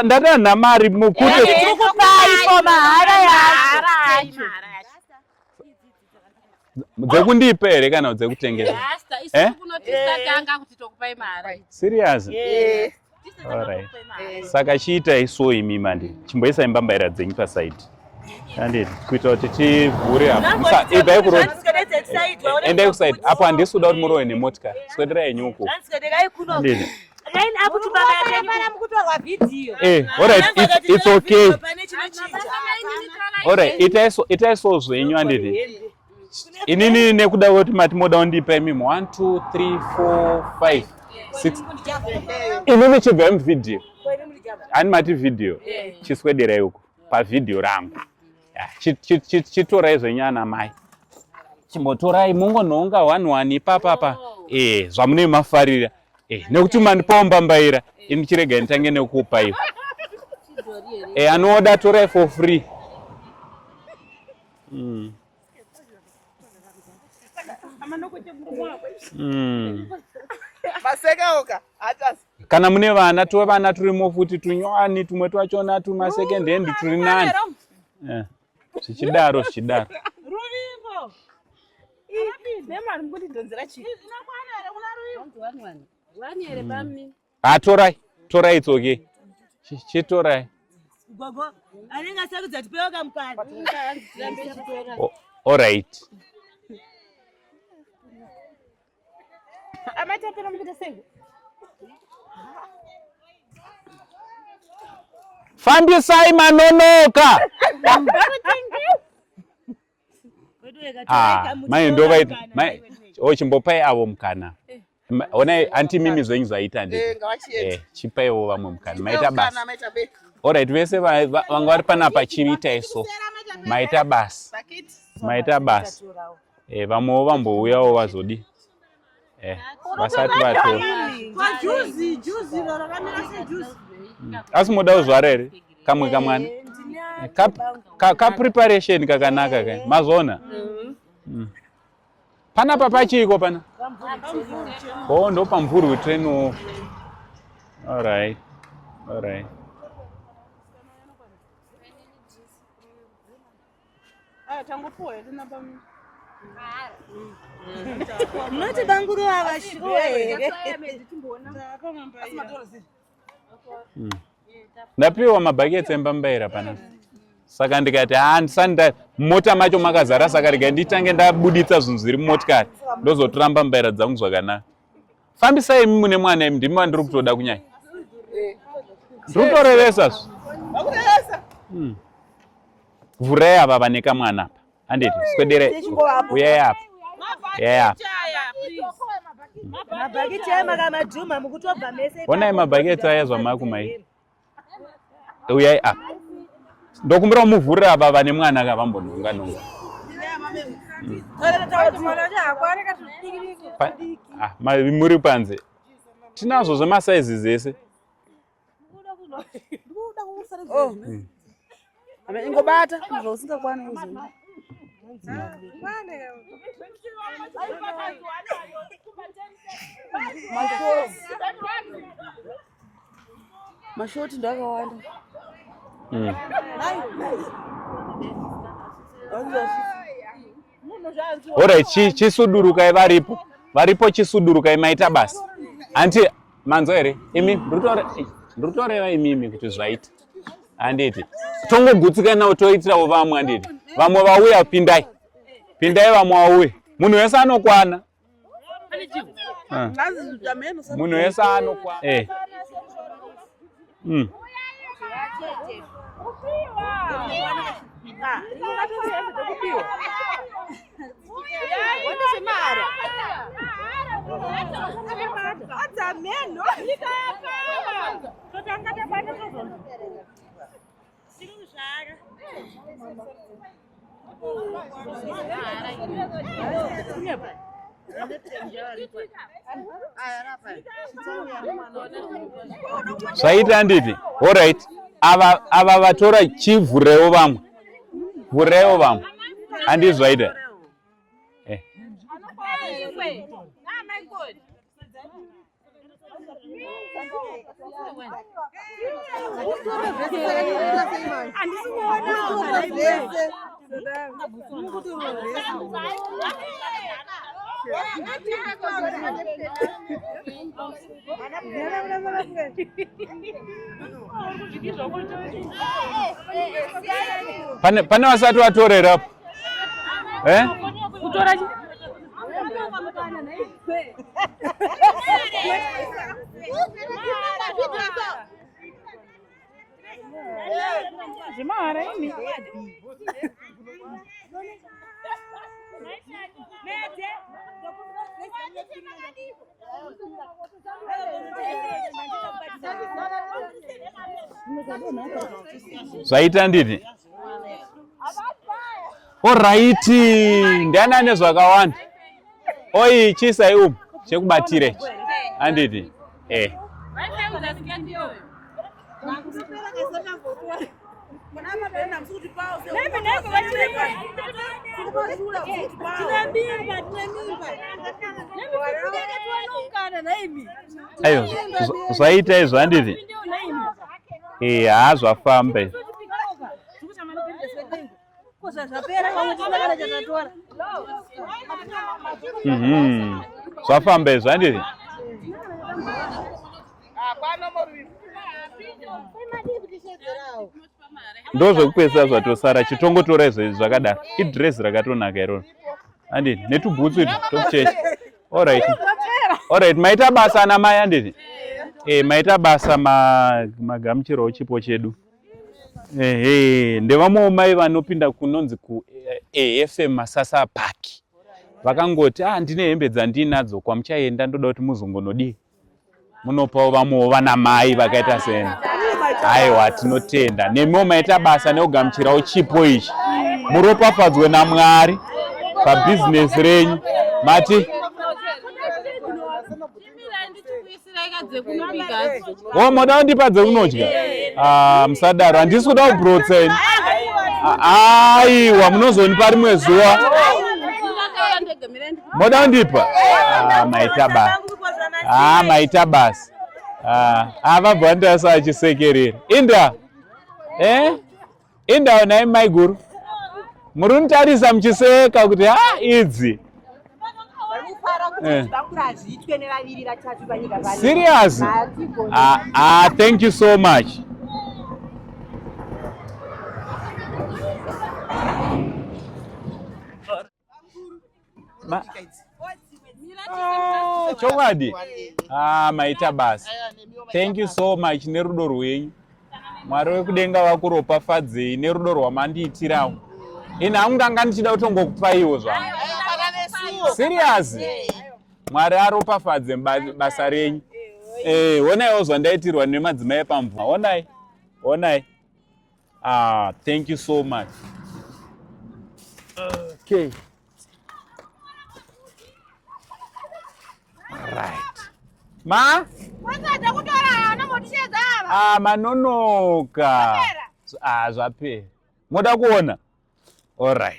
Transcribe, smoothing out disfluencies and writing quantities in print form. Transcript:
Ndata namari mukute dzekundipa here kana dzekutengesa? Serious? Alright. Saka chiita iso imi mandi chimboisa mbambaira dzenyu paside. Handiti kuita kuti tivhure apa. Ibva kurodi. Enda kuside. Apa handisuda kuti murowe nemotikari. Swedera yenyuko. Handiti. Alright, it's okay. Alright, ita iso zvenyu handiti. Inini nekuda kuti mati moda undipa imimi 1 2 3 4 5 6. Inini chibva muvidhio. Ani mati video. Chiswedera yuko pavidhio rangu. Chitorai zvenyu ana mai. Chimbotorai mungonhonga 1 ipapa. Zvamune mafarira. Nekuti mandipawo mbambaira. Ini chirega nditange nekupa ivo. Anoda torai for free. Kana mune vana tove vana turimo futi tunywani tumwe twachona tuma second hand turi nani. Zvichidaro. Torai it's okay. Chitorai. Alright. Fambisai manonoka. Mai ndovaita mai chimbopai avo mukana. Ona anti mimi zvenyu zvaita ndii. Chipaiwo vamwe mukana. Maita basa. Alright, vese vanga vari panapa chiita iso. Maita basa. Vamwewo vambouyawo vazodi. Vasati vato. Asi moda kuzvara here? Kamwe kamwana. Ka preparation kakanaka kai. Mazona. Panapa pachiko pana. Ndo pamvuri train. Alright. Not banguru avashire. Ndapiwa mabhaketi embambaira pana. Saka ndikati handisanda mota macho makazara saka rega nditange ndabuditsa zvinhu zviri mumotikari ndozotora mbambaira dzangu zvakanaka. Fambisai imi mune mwana imi ndimi vandiri kutoda kunyanya. Ndiri kutorevesa zvo. Vhurai ava vane kamwana apa. Handiti swedere uyai apa. Mabhaketi makamajuma mukutobva mese. Onai mabhaketi aya zvamakumai. Uyai apa. Ndokumbira muvhurira ava vane mwana akavambonhonga. Muri panze. Tinazvo zvemasaizi zese. Ingobata zvosingakwana izvo. Mashoti ndakawanda. Alright, chisudurukai varipo chisudurukai maita basa. Anti manzo here imi ndotoreva imimi kuti zvaita. Handiti tongogutsuka nawo toitirawo vamwe handiti. Vamwe vauya pindai vamwe vauye. Munhu wese anokwana. Munhu wese anokwana. Zvaita handiti. Alright. Ava vatora chivhurewo vamwe. Vhurewo vamwe. Handi zvaita. Pane wasati watorera hapo. Zvaita ndini? Alright, ndiani ane zvakawanda. Oi chisai chekubatire. Anditi? Ayo, zvaita izvo handiti? Zvafamba. Zvafamba izvo handiti? Ndo zvekupedzisa zvatosara chitongotora izvo zvakadaro. Idress rakatonaka iroro. Handiti? Netubhutsu idvo tokuchecha. Alright, maita basa ana mai handiti? Maita basa magamuchirawo chipo chedu. Ndevamwewo mai vanopinda kunonzi kuAFM Masasa Park. Vakangoti, ndine hembe dzandinadzo kwamuchaenda ndoda kuti muzongonodii. Munopawo vamwewo vana mai vakaita sena. Aiwa tinotenda. Nemiwo maita basa neogamuchirawo chipo ichi. Muropafadzwe naMwari pabhizinesi renyu. Mati? Moda kundipa dzekunodya? Musadaro, handisi kuda kubrotsa ini. Aiwa, munozonipa rimwe zuva. Moda kundipa? Maita basa. Maita basa. Vabva ndasa achisekerera. Inda? Inda onai mai guru. Muri kunitarisa muchiseka kuti idzi. Serious? Thank you so much. Chokwadi? Maita basa. Thank you so much nerudo rwenyu. Mwari wekudenga vakuropafadzei nerudo rwamandiitirawo. Ina hamunganga ndichida kutongokupaiwo zvangu. Serious? Mwari aropafadze basa renyu. Onaiwo zvandaitirwa nemadzimai pamvura. Onai. Thank you so much. Okay. Right. Manonoka. Zvapera. Moda kuona? All right.